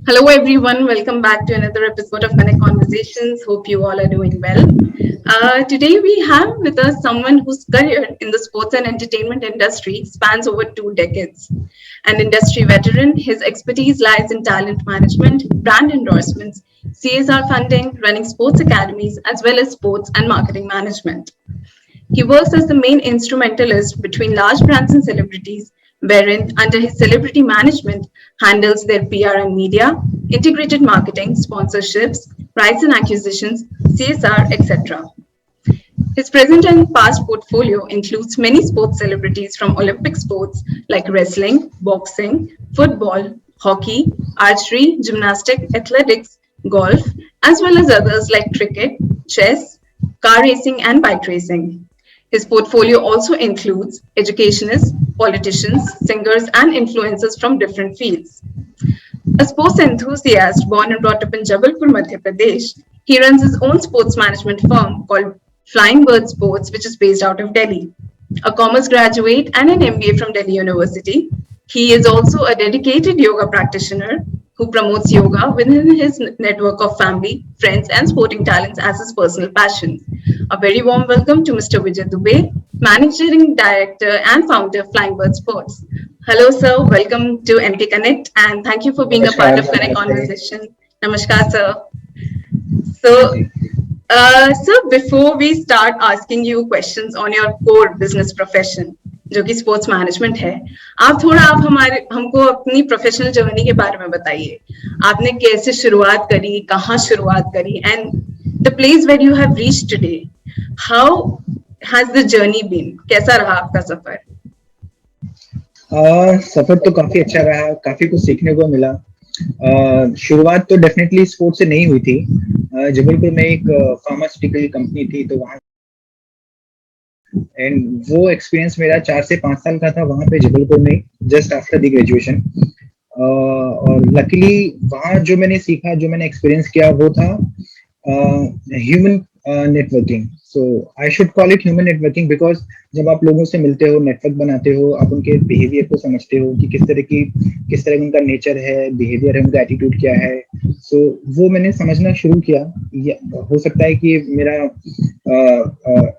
Hello, everyone. Welcome back to another episode of Connect Conversations. Hope you all are doing well. Today, we have with us someone whose career in the sports and entertainment industry spans over 2 decades. An industry veteran, his expertise lies in talent management, brand endorsements, CSR funding, running sports academies, as well as sports and marketing management. He works as the main instrumentalist between large brands and celebrities, wherein, under his celebrity management, handles their PR and media, integrated marketing, sponsorships, rights and acquisitions, CSR, etc. His present and past portfolio includes many sports celebrities from Olympic sports like wrestling, boxing, football, hockey, archery, gymnastics, athletics, golf, as well as others like cricket, chess, car racing, and bike racing. His portfolio also includes educationists, politicians, singers, and influencers from different fields. A sports enthusiast born and brought up in Jabalpur, Madhya Pradesh, he runs his own sports management firm called Flying Bird Sports, which is based out of Delhi. A commerce graduate and an MBA from Delhi University, he is also a dedicated yoga practitioner who promotes yoga within his network of family, friends, and sporting talents as his personal passion. A very warm welcome to Mr. Vijay Dubey, Managing Director and Founder of Flying Bird Sports. Hello, sir. Welcome to NK Connect, and thank you for being a part नमस्कार of sir, Connect नमस्ते। Conversation. Namaskar, sir. हाँ So, जी। sir, before we start asking you questions on your core business profession, जो कि sports management है, आप हमको अपनी प्रोफेशनल जर्नी के बारे में बताइए। आपने कैसे शुरुआत करी, कहाँ शुरुआत करी, and the place where you have reached today, how has the journey been? कैसा रहा आपका सफर? सफर तो काफी अच्छा रहा, काफी कुछ सीखने को मिला। शुरुआत तो डेफिनेटली स्पोर्ट्स से नहीं हुई थी। जबलपुर में एक फार्मास्यूटिकल कंपनी थी, तो वहाँ एंड वो एक्सपीरियंस मेरा 4 से 5 साल का था वहाँ पे जबलपुर में, जस्ट आफ्टर द ग्रेजुएशन। और लकीली वहाँ जो मैंने सीखा, जो मैंने एक्सपीरियंस किया, वो था human networking. So I should call it human networking, because जब आप लोगों से मिलते हो, नेटवर्क बनाते हो, आप उनके बिहेवियर को समझते हो कि किस तरह उनका नेचर है, बिहेवियर है, उनका एटीट्यूड क्या है। सो वो मैंने समझना शुरू किया। हो सकता है कि मेरा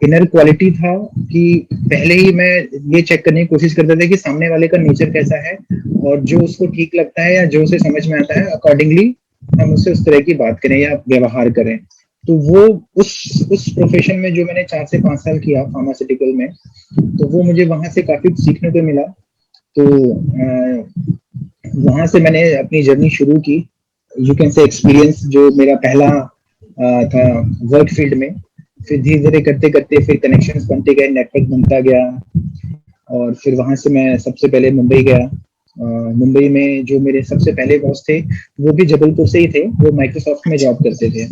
इनर क्वालिटी था कि पहले ही मैं ये चेक करने की कोशिश करता था कि सामने वाले का नेचर कैसा है, और जो उसको ठीक लगता है या जो उसे समझ में आता है, अकॉर्डिंगली हम उससे उस तरह की बात करें या व्यवहार करें। तो वो उस प्रोफेशन में जो मैंने 4 से 5 साल किया फार्मास्यूटिकल में, तो वो मुझे वहां से काफी सीखने को मिला। तो वहां से मैंने अपनी जर्नी शुरू की। यू कैन से एक्सपीरियंस जो मेरा पहला था वर्क फील्ड में। फिर धीरे धीरे करते करते फिर कनेक्शंस बनते गए, नेटवर्क बनता गया, और फिर वहां से मैं सबसे पहले मुंबई गया। मुंबई में जो मेरे सबसे पहले बॉस थे, वो भी जबलपुर से ही थे, वो माइक्रोसॉफ्ट में जॉब करते थे।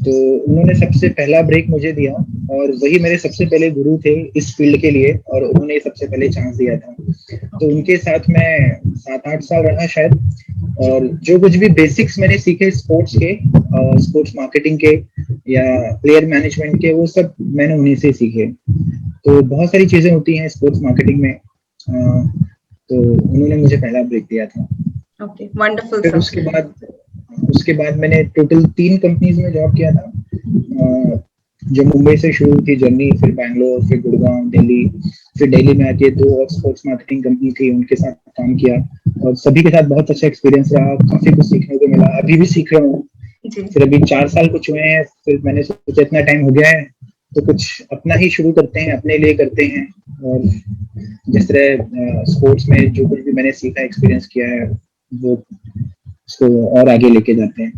तो उन्होंने सबसे पहला ब्रेक मुझे दिया, और वही मेरे सबसे पहले गुरु थे इस फील्ड के लिए, और उन्होंने सबसे पहले चांस दिया था। तो उनके साथ मैं 7-8 साल रहा शायद। और जो कुछ भी बेसिक्स मैंने सीखे स्पोर्ट्स के, स्पोर्ट्स मार्केटिंग के या प्लेयर मैनेजमेंट के, वो सब मैंने उन्हीं से सीखे। तो बहुत सारी चीजें होती हैं स्पोर्ट्स मार्केटिंग में। तो उन्होंने मुझे पहला ब्रेक दिया था। ओके, वंडरफुल फिर सर। उसके बाद मैंने टोटल 3 कंपनीज में जॉब किया था। जो मुंबई से शुरू थी जर्नी, फिर बैंगलोर, फिर गुड़गांव, दिल्ली। फिर दिल्ली में आके 2 और स्पोर्ट्स मार्केटिंग कंपनी थी, उनके साथ काम किया, और सभी के साथ बहुत अच्छा एक्सपीरियंस रहा, काफी कुछ सीखने को मिला, अभी भी सीख रहा हूँ। फिर अभी 4 साल कुछ हुए हैं, फिर मैंने सोचा इतना टाइम हो गया है तो कुछ अपना ही शुरू करते हैं, अपने लिए करते हैं। और जिस तरह स्पोर्ट्स में जो कुछ भी मैंने सीखा, एक्सपीरियंस किया है, वो उसको और आगे लेके जाते हैं।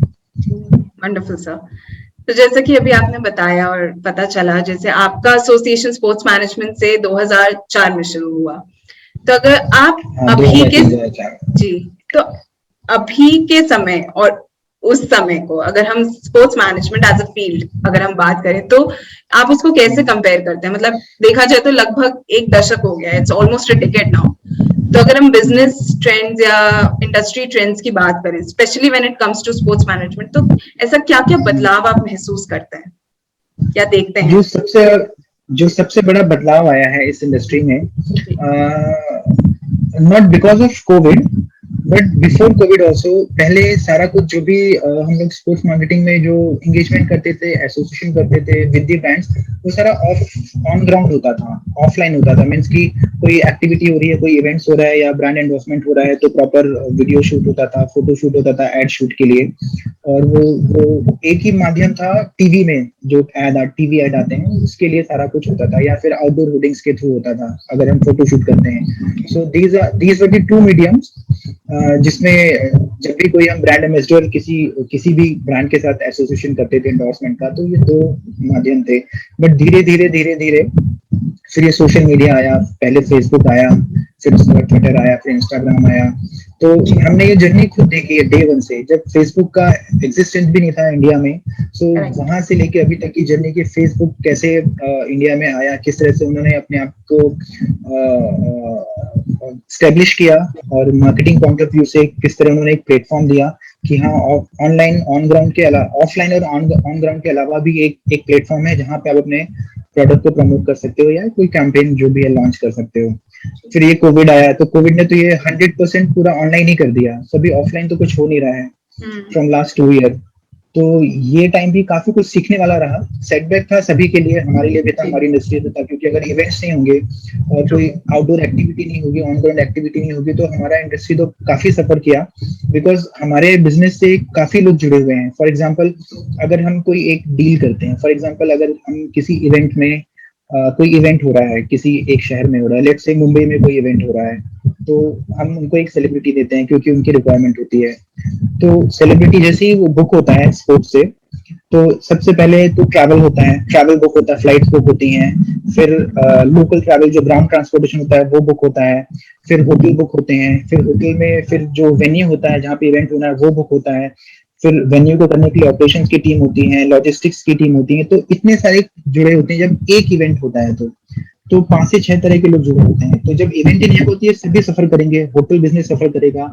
Wonderful sir. तो जैसे कि अभी आपने बताया और पता चला, जैसे आपका एसोसिएशन स्पोर्ट्स मैनेजमेंट से 2004 में शुरू हुआ, तो अगर आप हाँ, अभी के 2003-2004। जी, तो अभी के समय और उस समय को अगर हम sports management as a field अगर हम बात करें, तो आप उसको कैसे कंपेयर करते हैं? मतलब देखा जाए तो लगभग एक दशक हो गया, it's almost a decade now. तो अगर हम बिजनेस ट्रेंड्स या इंडस्ट्री ट्रेंड्स की बात करें, specially when it comes to sports management, तो ऐसा क्या क्या बदलाव आप महसूस करते हैं या देखते हैं? जो सबसे बड़ा बदलाव आया है इस इंडस्ट्री में, not because of Covid, but before Covid also, पहले सारा कुछ जो भी हम लोग स्पोर्ट्स मार्केटिंग में जो एंगेजमेंट करते थे, एसोसिएशन करते थे विद द ब्रांड्स, वो सारा ऑन ग्राउंड होता था, ऑफलाइन होता था। मीन्स की कोई एक्टिविटी हो रही है, कोई इवेंट्स हो रहा है या ब्रांड एंडोर्समेंट हो रहा है, तो प्रॉपर वीडियो शूट होता था, फोटो शूट होता था एड शूट के लिए। और वो एक ही माध्यम था, टीवी में जो टीवी एड आते हैं उसके लिए सारा कुछ होता था, या फिर आउटडोर होर्डिंग्स के थ्रू होता था अगर हम फोटो शूट करते हैं। So these were the two mediums जिसमें जब भी कोई हम ब्रांड एम्बेसडर किसी भी ब्रांड के साथ एसोसिएशन करते थे एंडोर्समेंट का, तो ये दो माध्यम थे। बट धीरे धीरे धीरे धीरे फिर ये सोशल मीडिया आया, पहले फेसबुक आया, फिर उसके बाद ट्विटर आया, फिर इंस्टाग्राम आया। तो हमने ये जर्नी खुद देखी है डे वन से, जब फेसबुक का एग्जिस्टेंस भी नहीं था इंडिया में। सो वहां से लेके अभी तक की जर्नी की फेसबुक कैसे इंडिया में आया, किस तरह से उन्होंने अपने आप को स्टेब्लिश किया, और मार्केटिंग पॉइंट ऑफ व्यू से किस तरह उन्होंने एक प्लेटफॉर्म दिया कि हाँ, ऑनलाइन ऑन ग्राउंड के अलावा, ऑफलाइन और ऑन ग्राउंड के अलावा भी एक प्लेटफॉर्म है जहाँ पे आप अपने प्रोडक्ट को प्रमोट कर सकते हो या कोई कैंपेन जो भी है लॉन्च कर सकते हो। फिर ये कोविड आया, तो कोविड ने तो ये 100% पूरा ऑनलाइन ही कर दिया, सभी ऑफलाइन तो कुछ हो नहीं रहा है फ्रॉम लास्ट 2 ईयर। तो ये टाइम भी काफी कुछ सीखने वाला रहा, सेटबैक था सभी के लिए, हमारे लिए भी था, हमारी इंडस्ट्री में था, क्योंकि अगर इवेंट्स नहीं होंगे और कोई आउटडोर एक्टिविटी नहीं होगी, ऑन ग्राउंड एक्टिविटी नहीं होगी, तो हमारा इंडस्ट्री तो काफी सफर किया। बिकॉज हमारे बिजनेस से काफी लोग जुड़े हुए हैं। फॉर एग्जाम्पल, अगर हम कोई एक डील करते हैं, फॉर एग्जाम्पल अगर हम किसी इवेंट में कोई इवेंट हो रहा है, किसी एक शहर में हो रहा है, लेट्स से मुंबई में कोई इवेंट हो रहा है, तो हम उनको एक सेलिब्रिटी देते हैं क्योंकि उनकी रिक्वायरमेंट होती है। तो सेलिब्रिटी जैसे ही वो बुक होता है स्पोर्ट्स से, तो सबसे पहले तो ट्रैवल होता है, ट्रैवल बुक होता है, फ्लाइट्स बुक होती हैं, फिर लोकल ट्रैवल जो ग्राउंड ट्रांसपोर्टेशन होता है वो बुक होता है, फिर होटल बुक होते हैं, फिर होटल में फिर जो वेन्यू होता है जहाँ पे इवेंट होना है वो बुक होता है, फिर वेन्यू को करने के लिए ऑपरेशंस की टीम होती है, लॉजिस्टिक्स की टीम होती है। तो इतने सारे जुड़े होते हैं जब एक इवेंट होता है, तो 5 से 6 तरह के लोग जुड़े होते हैं। तो जब इवेंट ही नहीं होती है, सभी सफर करेंगे, होटल बिजनेस सफर करेगा,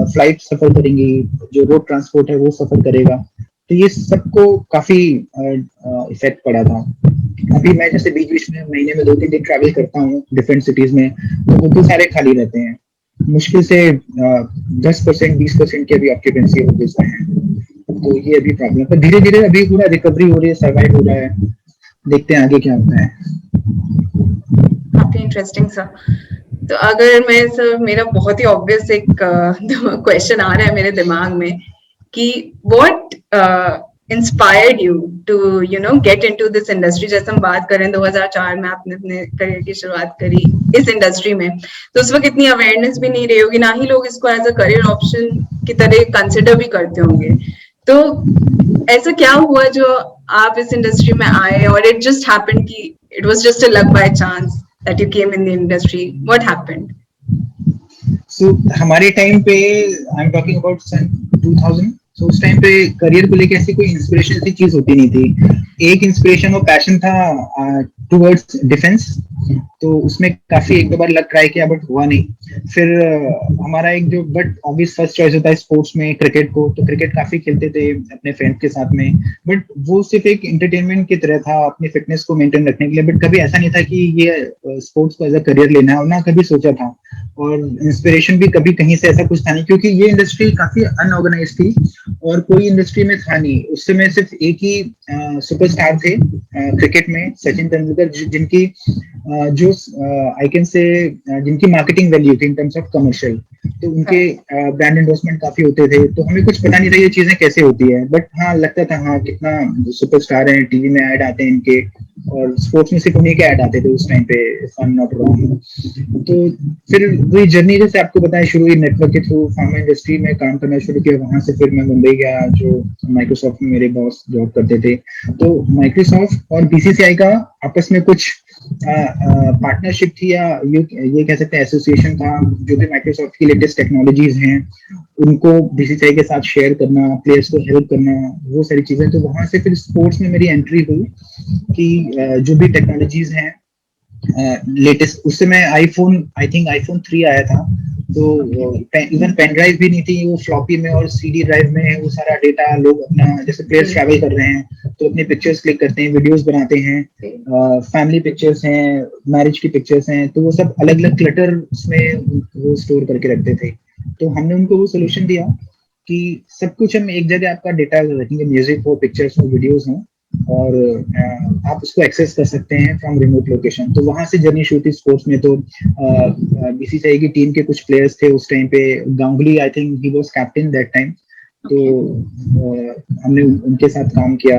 फ्लाइट सफर करेंगी, जो रोड ट्रांसपोर्ट है वो सफर करेगा। तो ये सबको काफी इफेक्ट पड़ा था। अभी मैं जैसे बीच बीच में महीने में 2-3 दिन ट्रैवल करता हूँ डिफरेंट सिटीज में, तो होटल सारे खाली रहते हैं, मुश्किल से 10% 20% की अभी ऑक्यूपेंसी होटल्स में है। तो ये अभी प्रॉब्लम है, धीरे धीरे अभी पूरा रिकवरी हो रही है, सर्वाइव हो रहा है, देखते हैं आगे क्या होता है। काफी इंटरेस्टिंग सर। तो अगर मैं सर, मेरा बहुत ही ऑब्वियस एक क्वेश्चन आ रहा है मेरे दिमाग में कि what inspired you to get into this industry. जैसे हम बात करें 2004 में आपने अपने करियर की शुरुआत करी इस इंडस्ट्री में, तो उस वक्त इतनी अवेयरनेस भी नहीं रही होगी, ना ही लोग इसको एज अ करियर ऑप्शन की तरह कंसिडर भी करते होंगे। तो ऐसा क्या हुआ जो आप इस इंडस्ट्री में आए, और इट जस्ट हैपेंड कि it was just a luck by chance that you came in the industry? What happened? So हमारे टाइम पे, आई एम टॉकिंग अबाउट सन 2000, तो उस टाइम पे करियर को लेके ऐसी कोई इंस्पिरेशन की चीज होती नहीं थी। एक इंस्पिरेशन और पैशन था टुवर्ड्स डिफेंस, तो उसमें काफी एक दो बार लग ट्राई किया बट हुआ नहीं। फिर हमारा एक जो बट ऑब्वियस फर्स्ट चॉइस होता है स्पोर्ट्स में क्रिकेट को, तो क्रिकेट काफी खेलते थे अपने फ्रेंड के साथ में, बट वो सिर्फ एक एंटरटेनमेंट की तरह था अपनी फिटनेस को मेंटेन रखने के लिए, बट कभी ऐसा नहीं था कि ये स्पोर्ट्स को एज अ करियर लेना है, और ना कभी सोचा था। और इंस्पिरेशन भी कभी कहीं से ऐसा कुछ था नहीं, क्योंकि ये इंडस्ट्री काफी अनऑर्गेनाइज थी और कोई इंडस्ट्री में था नहीं। उस समय सिर्फ एक ही सुपरस्टार थे क्रिकेट में, सचिन तेंदुलकर, जिनकी जो आई कैन से जिनकी मार्केटिंग वैल्यू थी इन टर्म्स ऑफ कमर्शियल, तो उनके ब्रांड एंडोर्समेंट काफी होते थे। तो हमें कुछ पता नहीं था ये चीजें कैसे होती है, बट हाँ लगता था हाँ कितना सुपरस्टार है, टीवी में ऐड आते हैं इनके, और स्पोर्ट्स में सिर्फ उन्हीं के ऐड आते थे उस टाइम पे, if I am not wrong. तो फिर वही जर्नी जैसे आपको बताया शुरू हुई नेटवर्क के थ्रू, फार्मा इंडस्ट्री में काम करना शुरू किया, वहां से फिर मैं मुंबई गया, जो माइक्रोसॉफ्ट में मेरे बॉस जॉब करते थे। तो माइक्रोसॉफ्ट और बीसीसीआई का आपस में कुछ पार्टनरशिप थी, या ये कह सकते हैं एसोसिएशन था, जो भी माइक्रोसॉफ्ट की लेटेस्ट टेक्नोलॉजीज हैं उनको बीसीसीआई के साथ शेयर करना, प्लेयर्स को हेल्प करना, वो सारी चीजें। तो वहां से फिर स्पोर्ट्स में मेरी एंट्री हुई कि जो भी टेक्नोलॉजीज हैं लेटेस्ट, उस समय आईफोन, आई थिंक आईफोन 3 आया था, तो इवन पेन ड्राइव भी नहीं थी, वो फ्लॉपी में और सीडी ड्राइव में वो सारा डेटा लोग अपना, जैसे प्लेयर्स ट्रैवल कर रहे हैं तो अपने पिक्चर्स क्लिक करते हैं, वीडियोस बनाते हैं, फैमिली पिक्चर्स हैं, मैरिज की पिक्चर्स हैं, तो वो सब अलग अलग क्लटर उसमें वो स्टोर करके रखते थे। तो हमने उनको वो सोल्यूशन दिया कि सब कुछ हम एक जगह आपका डेटा रखेंगे, म्यूजिक हो, पिक्चर्स हो, वीडियोस हो, और आप उसको एक्सेस कर सकते हैं फ्रॉम रिमोट लोकेशन। तो वहां से जर्नी शुरू थी स्पोर्ट्स में। तो बीसीसीआई की टीम के कुछ प्लेयर्स थे उस टाइम पे, Ganguly I think he was captain that time. तो Okay. हमने उनके साथ काम किया,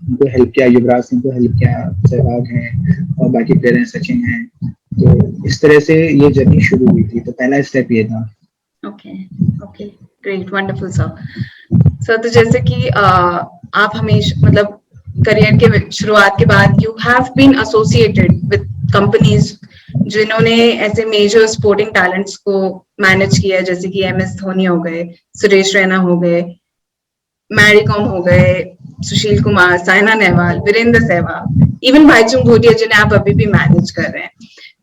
उनको हेल्प किया, युवराज सिंह को हेल्प किया, सहवाग हैं और बाकी प्लेयर हैं, सचिन हैं। तो इस तरह से ये जर्नी शुरू हुई थी। तो पहला स्टेप ये था। Okay. Okay. Great. Wonderful, sir. Sir, तो जैसे कि आप हमेशा मतलब करियर के शुरुआत के बाद you have been associated with companies जिन्होंने ऐसे मेजर स्पोर्टिंग टैलेंट्स को मैनेज किया, जैसे कि एम एस धोनी हो गए, सुरेश रैना हो गए, मैरी कॉम हो गए, सुशील कुमार, साइना नेहवाल, वीरेंद्र सहवाग, इवन भाईचुंग भूटिया जिन्हें आप अभी भी मैनेज कर रहे हैं।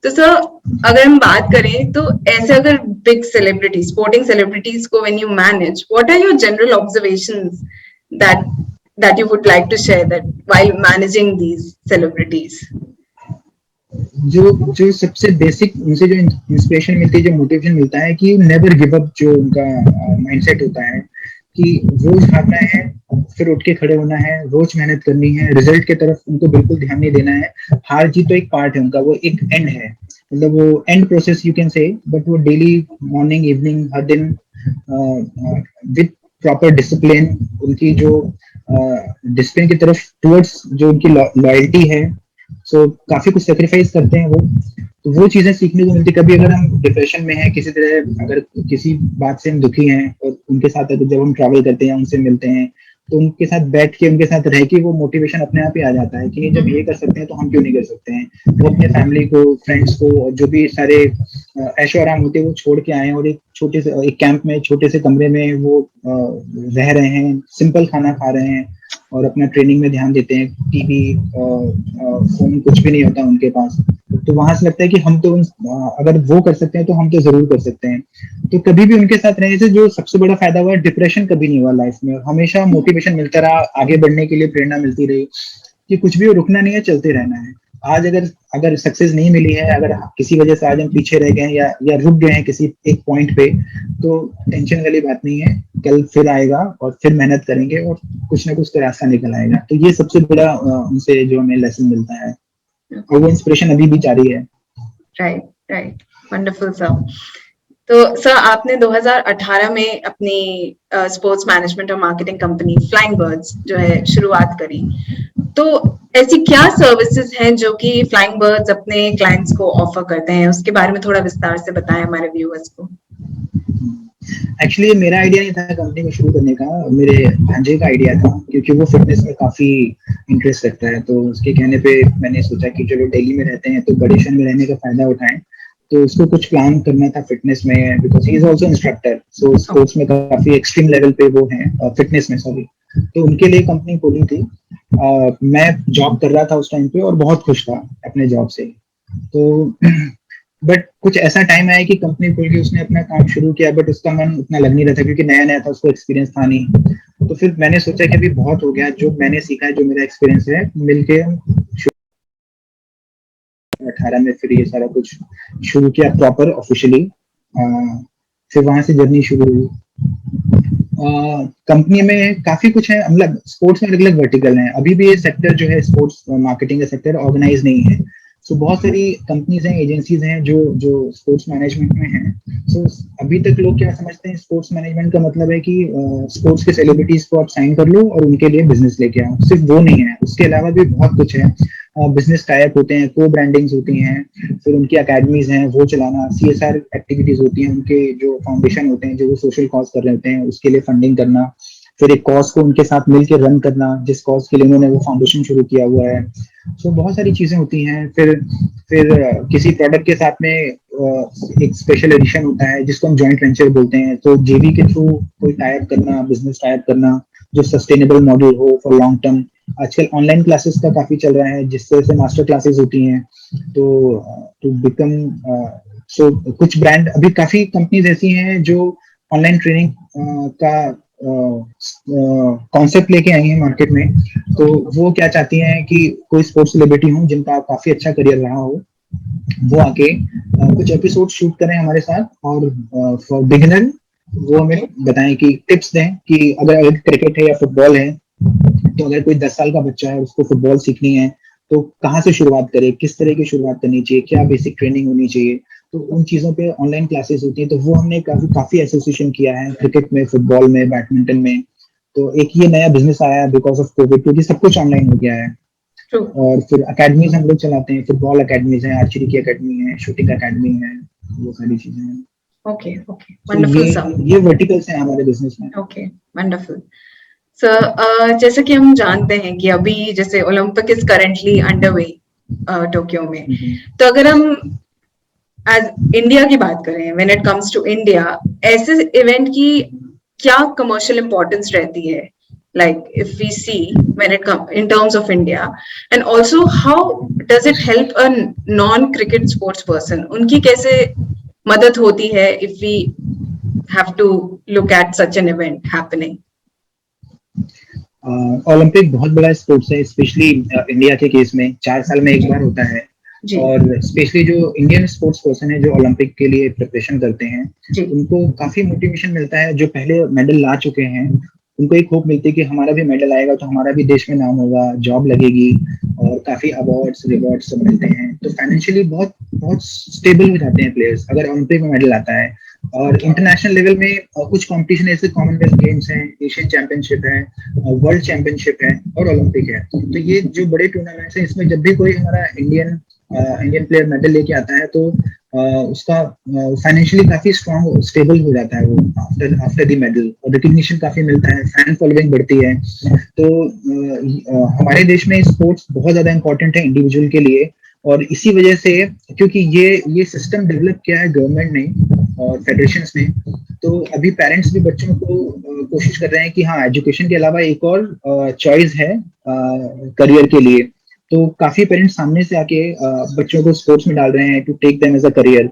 तो सर, अगर हम बात करें तो ऐसे अगर बिग सेलिब्रिटी, स्पोर्टिंग सेलिब्रिटीज को when you manage, what are your general observations that that you would like to share that while managing these celebrities? जो जो सबसे बेसिक उनसे जो इंस्पिरेशन मिलती है, जो मोटिवेशन मिलता है कि नेवर गिव अप, जो उनका माइंडसेट होता है कि रोज भागना है, फिर उठ के खड़े होना है, रोज मेहनत करनी है, रिजल्ट की तरफ उनको बिल्कुल ध्यान नहीं देना है। हार जीत तो एक पार्ट है उनका, वो एक एंड है, मतलब वो and process you can say, but वो डेली मॉर्निंग इवनिंग हर दिन विद प्रॉपर डिसिप्लिन, उनकी जो डिसिप्लिन की तरफ टुवर्ड्स जो उनकी लॉयल्टी है, सो काफी कुछ सेक्रीफाइस करते हैं वो। तो वो चीजें सीखने को मिलती। कभी अगर हम डिप्रेशन में हैं किसी तरह, अगर किसी बात से हम दुखी हैं, और उनके साथ अगर जब हम ट्रैवल करते हैं, उनसे मिलते हैं, तो उनके साथ बैठ के, उनके साथ रह के वो मोटिवेशन अपने आप ही आ जाता है कि जब ये कर सकते हैं तो हम क्यों नहीं कर सकते हैं। वो अपने फैमिली को, फ्रेंड्स को, और जो भी सारे ऐशो आराम होते हैं वो छोड़ के आए हैं, और एक छोटे से एक कैंप में, छोटे से कमरे में वो रह रहे हैं, सिंपल खाना खा रहे हैं और अपना ट्रेनिंग में ध्यान देते हैं। टीवी फोन कुछ भी नहीं होता उनके पास। तो वहां से लगता है कि हम तो अगर वो कर सकते हैं तो हम तो जरूर कर सकते हैं। तो कभी भी उनके साथ रहने से जो सबसे बड़ा फायदा हुआ, डिप्रेशन कभी नहीं हुआ लाइफ में, हमेशा मोटिवेशन मिलता रहा, आगे बढ़ने के लिए प्रेरणा मिलती रही कि कुछ भी रुकना नहीं है, चलते रहना है। आज अगर अगर सक्सेस नहीं मिली है, अगर किसी वजह से आज हम पीछे रह गए हैं या रुक गए हैं किसी एक पॉइंट पे, तो टेंशन वाली बात नहीं है, कल फिर आएगा और फिर मेहनत करेंगे और कुछ ना कुछ तो रास्ता निकल आएगा। तो ये सबसे बड़ा उनसे जो हमें लेसन मिलता है, और वो इंस्पिरेशन अभी भी जारी है। Right, right, wonderful sir. तो सर, आपने 2018 में अपनी स्पोर्ट्स मैनेजमेंट और मार्केटिंग कंपनी फ्लाइंग बर्ड्स जो है शुरुआत करी। तो ऐसी क्या सर्विसेज हैं जो कि फ्लाइंग बर्ड्स अपने क्लाइंट्स को ऑफर करते हैं, उसके बारे में थोड़ा विस्तार से बताएं हमारे व्यूअर्स को। एक्चुअली मेरा आइडिया नहीं था कंपनी को शुरू करने का, मेरे भांजे का आइडिया था, क्योंकि वो फिटनेस में काफी इंटरेस्ट रखता है। तो उसके कहने पे मैंने सोचा कि चलो दिल्ली में रहते हैं तो बड़े शहर में रहने का फायदा उठाएं। तो उसको कुछ प्लान करना था फिटनेस में, because he is also instructor, so sports में काफी एक्सट्रीम लेवल पे वो है, फिटनेस में सॉरी। तो उनके लिए कंपनी खोली थी। मैं जॉब कर रहा था उस टाइम पे और बहुत खुश था अपने जॉब से। तो बट कुछ ऐसा टाइम आया कि कंपनी खुल के उसने अपना काम शुरू किया, बट उसका मन उतना लग नहीं रहा था क्योंकि नया नया था, उसको एक्सपीरियंस था नहीं। तो फिर मैंने सोचा कि अभी बहुत हो गया, जो मैंने सीखा है, जो मेरा एक्सपीरियंस है, मिलके 18 में फिर ये सारा कुछ शुरू किया प्रॉपर ऑफिशियली। फिर वहां से जर्नी शुरू हुई। कंपनी में काफी कुछ है, मतलब स्पोर्ट्स में अलग अलग वर्टिकल हैं। अभी भी ये सेक्टर जो है स्पोर्ट्स मार्केटिंग का सेक्टर ऑर्गेनाइज नहीं है। सो बहुत सारी कंपनीज हैं, एजेंसीज हैं जो जो स्पोर्ट्स मैनेजमेंट में हैं। सो अभी तक लोग क्या समझते हैं, स्पोर्ट्स मैनेजमेंट का मतलब है कि स्पोर्ट्स के सेलिब्रिटीज को आप साइन कर लो और उनके लिए बिजनेस लेके आओ। सिर्फ वो नहीं है, उसके अलावा भी बहुत कुछ है। बिजनेस टाइप होते हैं, को ब्रांडिंग्स होती हैं, फिर उनकी अकेडमीज हैं वो चलाना, सीएसआर एक्टिविटीज होती हैं, उनके जो फाउंडेशन होते हैं जो वो सोशल कॉज कर रहे होते हैं उसके लिए फंडिंग करना, फिर एक कॉज को उनके साथ मिलकर रन करना जिस कॉज के लिए उन्होंने वो फाउंडेशन शुरू किया हुआ है। सो बहुत सारी चीजें होती हैं। फिर किसी प्रोडक्ट के साथ में एक स्पेशल एडिशन होता है जिसको हम जॉइंट वेंचर बोलते हैं। तो जेवी के थ्रू कोई टाइप करना, बिजनेस टाइप करना जो सस्टेनेबल मॉडल हो फॉर लॉन्ग टर्म। आजकल ऑनलाइन क्लासेस का काफी चल रहा है जिससे से मास्टर क्लासेस होती हैं। तो बिकम सो कुछ ब्रांड, अभी काफी कंपनीज ऐसी हैं जो ऑनलाइन ट्रेनिंग का कॉन्सेप्ट लेके आई हैं मार्केट में। तो वो क्या चाहती हैं कि कोई स्पोर्ट्स सेलिब्रिटी हो जिनका काफी अच्छा करियर रहा हो, वो आके कुछ एपिसोड शूट करें हमारे साथ, और फॉर बिगिनर वो हमें बताएं कि टिप्स दें कि अगर क्रिकेट है या फुटबॉल है, तो अगर कोई 10 साल का बच्चा है उसको फुटबॉल सीखनी है तो कहाँ से शुरुआत करे, किस तरह की शुरुआत करनी चाहिए, क्या बेसिक ट्रेनिंग होनी चाहिए। तो उन चीजों पे ऑनलाइन क्लासेस होती हैं, तो वो हमने काफी काफी एसोसिएशन किया है क्रिकेट में, फुटबॉल में, बैडमिंटन में। तो एक ये नया बिजनेस आया है बिकॉज ऑफ कोविड, क्योंकि सब कुछ ऑनलाइन हो गया है। ट्रू। और फिर अकेडमीज हम लोग चलाते हैं, फुटबॉल अकेडमीज है, आर्चरी की अकेडमी है, शूटिंग अकेडमी है, वो सारी चीजें हैं। ओके ओके, तो ये वंडरफुल सर। ये वर्टिकल्स हैं हमारे बिजनेस में। Okay, wonderful sir. जैसे कि हम जानते हैं कि अभी जैसे Olympic is currently underway Tokyo में, तो अगर हम एज इंडिया की बात करें, when it comes to India, ऐसे इवेंट की क्या कमर्शियल इंपॉर्टेंस रहती है, like if we see when it comes in terms of India, and also how does it help a non-cricket sports person, उनकी कैसे मदद होती है if we have to look at such an event happening? Olympic बहुत बड़ा sports है, specially India के case में 4 साल में एक बार होता है। जी और स्पेशली जो इंडियन स्पोर्ट्स पर्सन है जो ओलंपिक के लिए प्रिपरेशन करते हैं, जी उनको काफी मोटिवेशन मिलता है। जो पहले मेडल ला चुके हैं उनको एक होप मिलती है कि हमारा भी मेडल आएगा तो हमारा भी देश में नाम होगा, जॉब लगेगी, और काफी अवार्ड्स रिवॉर्ड्स सब मिलते हैं। तो फाइनेंशियली बहुत बहुत स्टेबल हो जाते हैं प्लेयर्स अगर ओलंपिक में मेडल आता है। और इंटरनेशनल लेवल में कुछ कंपटीशन ऐसे कॉमनवेल्थ गेम्स हैं, एशियन चैंपियनशिप है, वर्ल्ड चैंपियनशिप है और ओलंपिक है। तो ये जो बड़े टूर्नामेंट्स हैं, इसमें जब भी कोई हमारा इंडियन प्लेयर मेडल लेके आता है तो उसका फाइनेंशियली काफी स्ट्रॉन्ग स्टेबल हो जाता है वो आफ्टर आफ्टर द मेडल, और रिकग्निशन काफी मिलता है, फैन फॉलोइंग बढ़ती है। तो हमारे देश में स्पोर्ट्स बहुत ज्यादा इंपॉर्टेंट है इंडिविजुअल के लिए। और इसी वजह से, क्योंकि ये सिस्टम डेवलप किया है गवर्नमेंट ने और फेडरेशंस ने, तो अभी पेरेंट्स भी बच्चों को कोशिश कर रहे हैं कि हाँ, एजुकेशन के अलावा एक और चॉइस है करियर के लिए। तो काफी पेरेंट्स सामने से आके बच्चों को स्पोर्ट्स में डाल रहे हैं to take them as a career.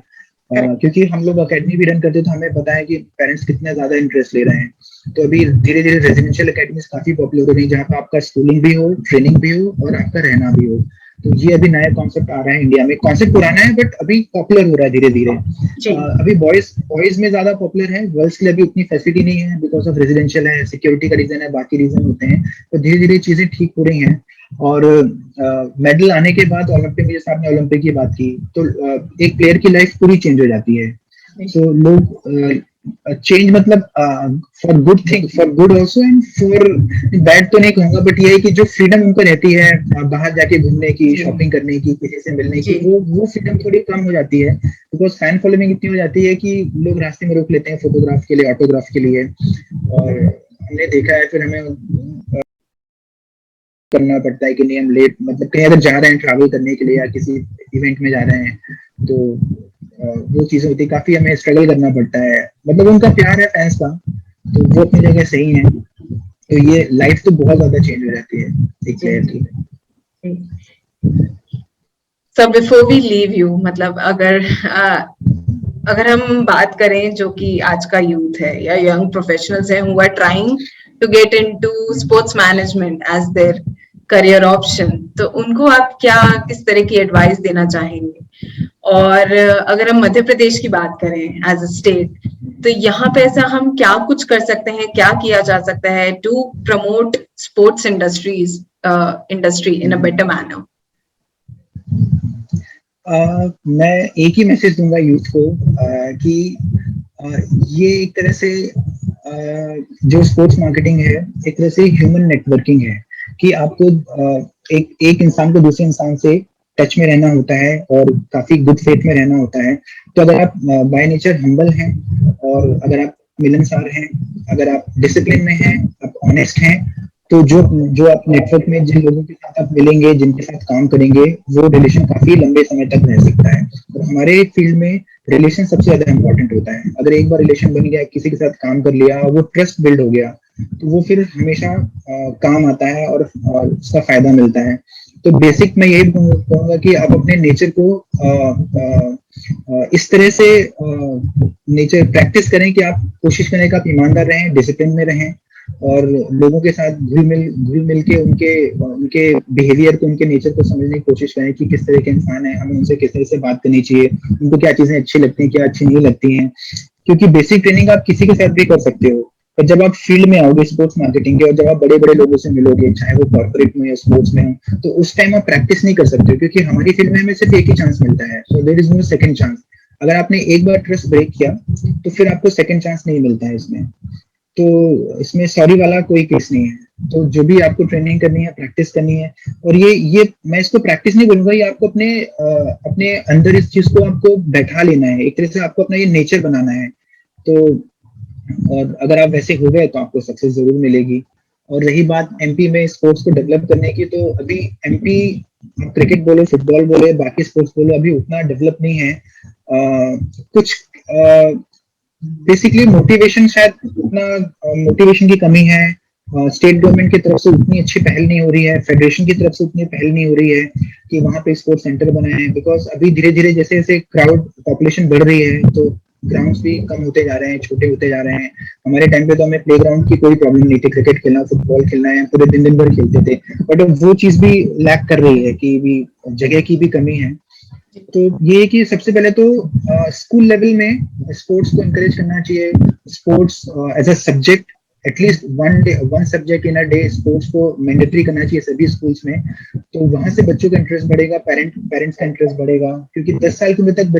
क्योंकि हम लोग अकेडमी भी रन करते हैं तो हमें पता है कि पेरेंट्स कितना ज्यादा इंटरेस्ट ले रहे हैं। तो अभी धीरे धीरे रेजिडेंशियल अकेडमीज काफी पॉपुलर हो रही है, जहाँ पे आपका स्कूलिंग भी हो, ट्रेनिंग भी हो और आपका रहना भी हो। तो ये अभी नया कॉन्सेप्ट आ रहा है इंडिया में। कॉन्सेप्ट पुराना है बट अभी पॉपुलर हो रहा है धीरे धीरे। अभी बॉयज में ज्यादा पॉपुलर है, गर्ल्स के लिए अभी उतनी फैसिलिटी नहीं है बिकॉज ऑफ रेजिडेंशियल है, सिक्योरिटी का रीजन है, बाकी रीजन होते हैं। तो धीरे धीरे चीजें ठीक हो रही हैं। और मेडल आने के बाद ओलंपिक, जैसे आपने ओलंपिक की बात की, तो एक प्लेयर की लाइफ पूरी चेंज हो जाती है। सो लोग चेंज मतलब for good thing, for good also and for bad तो नहीं कहूंगा, बट ये है कि जो फ्रीडम उनको रहती है बाहर जाके घूमने की, शॉपिंग करने की, किसी से मिलने की, वो फ्रीडम थोड़ी कम हो जाती है। बिकॉज फैन फॉलोइंग इतनी हो जाती है कि लोग रास्ते में रोक लेते हैं फोटोग्राफ के लिए, ऑटोग्राफ के लिए। और हमने देखा है, फिर हमें करना पड़ता है कि नहीं, हम लेट, मतलब कहीं अगर जा रहे हैं ट्रैवल करने के लिए या किसी इवेंट में जा रहे हैं, तो वो चीजें होती है, काफी हमें स्ट्रगल करना पड़ता है। मतलब उनका प्यार है फैंस का, तो वो अपनी जगह सही है। तो ये लाइफ तो बहुत ज्यादा चेंज हो जाती है एक प्लेयर की। So before we leave you, मतलब अगर हम बात करें जो कि आज का यूथ है या यंग प्रोफेशनल्स हैं who are trying to get into sports management as their career option, तो उनको आप क्या, किस तरह की एडवाइस देना चाहेंगे? और अगर हम मध्य प्रदेश की बात करें एज अ स्टेट, तो यहाँ पे ऐसा हम क्या कुछ कर सकते हैं, क्या किया जा सकता है to promote sports industry in a better manner? मैं एक ही मैसेज दूंगा यूथ को कि ये एक तरह से जो स्पोर्ट्स मार्केटिंग है, एक तरह से ह्यूमन नेटवर्किंग है कि आपको एक इंसान को दूसरे इंसान से टच में रहना होता है और काफी गुड फेथ में रहना होता है। तो अगर आप बाय नेचर हम्बल हैं और अगर आप मिलनसार हैं, अगर आप डिसिप्लिन में हैं, आप ऑनेस्ट हैं, तो जो आप नेटवर्क में जिन लोगों के साथ आप मिलेंगे, जिनके साथ काम करेंगे, वो रिलेशन काफी लंबे समय तक रह सकता है। और हमारे फील्ड में रिलेशन सबसे ज्यादा इंपॉर्टेंट होता है। अगर एक बार रिलेशन बन गया, किसी के साथ काम कर लिया, वो ट्रस्ट बिल्ड हो गया, तो वो फिर हमेशा काम आता है और उसका फायदा मिलता है। तो बेसिक मैं यही कहूंगा कि आप अपने नेचर को इस तरह से नेचर प्रैक्टिस करें कि आप कोशिश करें कि आप ईमानदार रहें, डिसिप्लिन में रहें, और लोगों के साथ घुल मिल के उनके बिहेवियर को, उनके नेचर को समझने की कोशिश करें कि किस तरह के इंसान है, हमें उनसे किस तरह से बात करनी चाहिए, उनको क्या चीजें अच्छी लगती हैं, क्या अच्छी नहीं लगती हैं। क्योंकि बेसिक ट्रेनिंग आप किसी के साथ भी कर सकते हो, पर जब आप फील्ड में आओगे स्पोर्ट्स मार्केटिंग के और जब आप बड़े बड़े लोगों से मिलोगे, चाहे वो कॉर्पोरेट में या स्पोर्ट्स में हो, तो उस टाइम आप प्रैक्टिस नहीं कर सकते हो, क्योंकि हमारी फील्ड में हमें सिर्फ एक ही चांस मिलता है, so there is no second chance. अगर आपने एक बार ट्रस्ट ब्रेक किया तो फिर आपको सेकंड चांस नहीं मिलता है इसमें। तो इसमें सॉरी वाला कोई केस नहीं है। तो जो भी आपको ट्रेनिंग करनी है, प्रैक्टिस करनी है, और ये मैं इसको प्रैक्टिस नहीं बोलूंगा, ये आपको अपने अंदर इस चीज को आपको बैठा लेना है, एक तरह से आपको अपना ये नेचर बनाना है। तो और अगर आप वैसे हो गए तो आपको सक्सेस जरूर मिलेगी। और रही बात एमपी में स्पोर्ट्स को डेवलप करने की, तो अभी एमपी, क्रिकेट बोलो, फुटबॉल बोलो, बाकी स्पोर्ट्स बोलो, अभी उतना डेवलप नहीं है। कुछ बेसिकली मोटिवेशन, शायद उतना मोटिवेशन की कमी है। स्टेट गवर्नमेंट की तरफ से उतनी अच्छी पहल नहीं हो रही है, फेडरेशन की तरफ से उतनी पहल नहीं हो रही है कि वहां पे स्पोर्ट्स सेंटर बनाए, बिकॉज अभी धीरे धीरे जैसे जैसे क्राउड पॉपुलेशन बढ़ रही है तो ग्राउंड्स भी कम होते जा रहे हैं, छोटे होते जा रहे हैं। हमारे टाइम पे तो हमें प्ले ग्राउंड की कोई प्रॉब्लम नहीं थी, क्रिकेट खेलना, फुटबॉल खेलना है, पूरे दिन दिन भर खेलते थे। बट वो चीज भी लैक कर रही है कि भी जगह की भी कमी है। तो ये है कि सबसे पहले तो स्कूल लेवल में स्पोर्ट्स को एनकरेज करना चाहिए, sports as a subject, at least one subject in a day sports को मैंडेटरी करना चाहिए सभी स्कूल्स में। तो वहां से बच्चों का इंटरेस्ट बढ़ेगा, पेरेंट्स का इंटरेस्ट बढ़ेगा, क्योंकि 10 साल की उम्र तक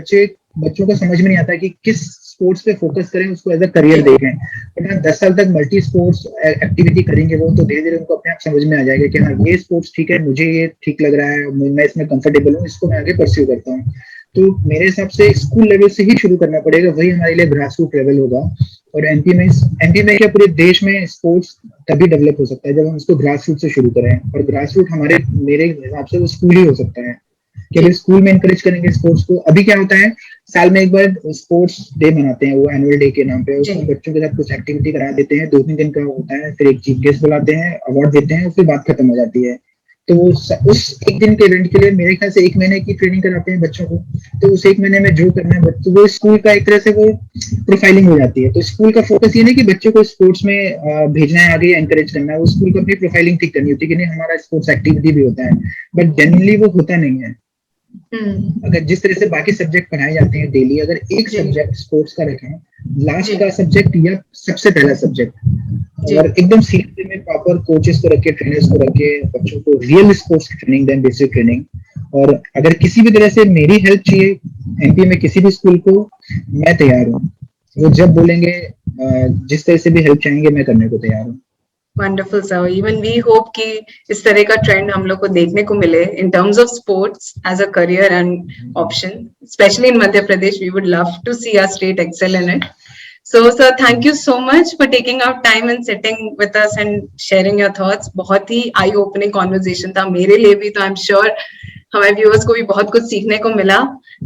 बच्चों को समझ में नहीं आता कि किस स्पोर्ट्स पे फोकस करें, उसको एज अ करियर देखें। बट हाँ, 10 साल तक मल्टी स्पोर्ट्स एक्टिविटी करेंगे वो, तो धीरे धीरे उनको अपने आप समझ में आ जाएगा कि हाँ ये स्पोर्ट्स ठीक है, मुझे ये ठीक लग रहा है, मैं इसमें कंफर्टेबल हूँ, इसको मैं आगे परस्यू करता हूँ। तो मेरे हिसाब से स्कूल लेवल से ही शुरू करना पड़ेगा, वही हमारे लिए ग्रास रूट लेवल होगा। और एमपी में क्या पूरे देश में स्पोर्ट्स तभी डेवलप हो सकता है जब हम उसको ग्रास रूट से शुरू करें, और ग्रास रूट मेरे हिसाब से वो स्कूल ही हो सकता है कि अगर स्कूल में एनकरेज करेंगे स्पोर्ट्स को। अभी क्या होता है, साल में एक बार स्पोर्ट्स डे मनाते हैं, वो एनुअल डे के नाम पे, उसमें बच्चों के साथ कुछ एक्टिविटी करा देते हैं, 2-3 दिन का होता है, फिर एक चीफ गेस्ट बुलाते हैं, अवार्ड देते हैं, फिर बात खत्म हो जाती है। तो उस एक दिन के इवेंट के लिए मेरे ख्याल से 1 महीने की ट्रेनिंग कराते हैं बच्चों को। तो उस 1 महीने में जो करना है बच्चों, वो स्कूल का एक तरह से वो प्रोफाइलिंग हो जाती है। तो स्कूल का फोकस ये नहीं कि बच्चों को स्पोर्ट्स में भेजना है, आगे एनकरेज करना है, वो स्कूल को अपनी प्रोफाइलिंग ठीक करनी होती है कि नहीं हमारा स्पोर्ट्स एक्टिविटी भी होता है। बट जनरली वो होता नहीं है। अगर जिस तरह से बाकी सब्जेक्ट पढ़ाए जाते हैं डेली, अगर एक सब्जेक्ट स्पोर्ट्स का रखें, लास्ट का सब्जेक्ट या सबसे पहला सब्जेक्ट, और एकदम सीरियसली में प्रॉपर कोचेस को रखे, ट्रेनर्स को रखे, बच्चों को रियल स्पोर्ट्स की ट्रेनिंग दें, बेसिक ट्रेनिंग। और अगर किसी भी तरह से मेरी हेल्प चाहिए एमपी में किसी भी स्कूल को, मैं तैयार हूँ। वो जब बोलेंगे, जिस तरह से भी हेल्प चाहेंगे, मैं करने को तैयार हूँ। Wonderful sir, even we hope कि इस तरह का ट्रेंड हम लोग को देखने को मिले in terms of sports as a career and option, specially in Madhya Pradesh. We would love to see our state excel in it. So, sir, thank you so much for taking out time and sitting with us and sharing your thoughts. बहुत ही eye-opening conversation था मेरे लिए भी, तो I'm sure हमारे viewers को भी बहुत कुछ सीखने को मिला.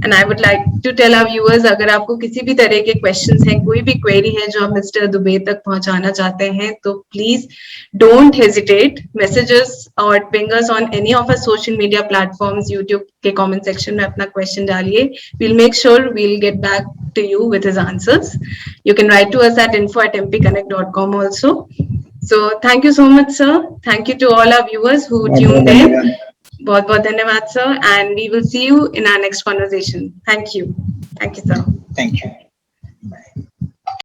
And I would like to tell our viewers, अगर आपको किसी भी तरह के questions हैं, कोई भी query है जो आप Mr. दुबे तक पहुंचाना चाहते हैं, तो please don't hesitate, message us or ping us on any of our social media platforms. YouTube के comment section में अपना question डालिए. We'll make sure we'll get back to you with his answers. You can write to us at info@mpconnect.com also. So thank you so much, sir. Thank you to all our viewers who tuned in. बहुत बहुत धन्यवाद, sir, and we will see you in our next conversation. Thank you. Thank you, sir. Thank you. Bye.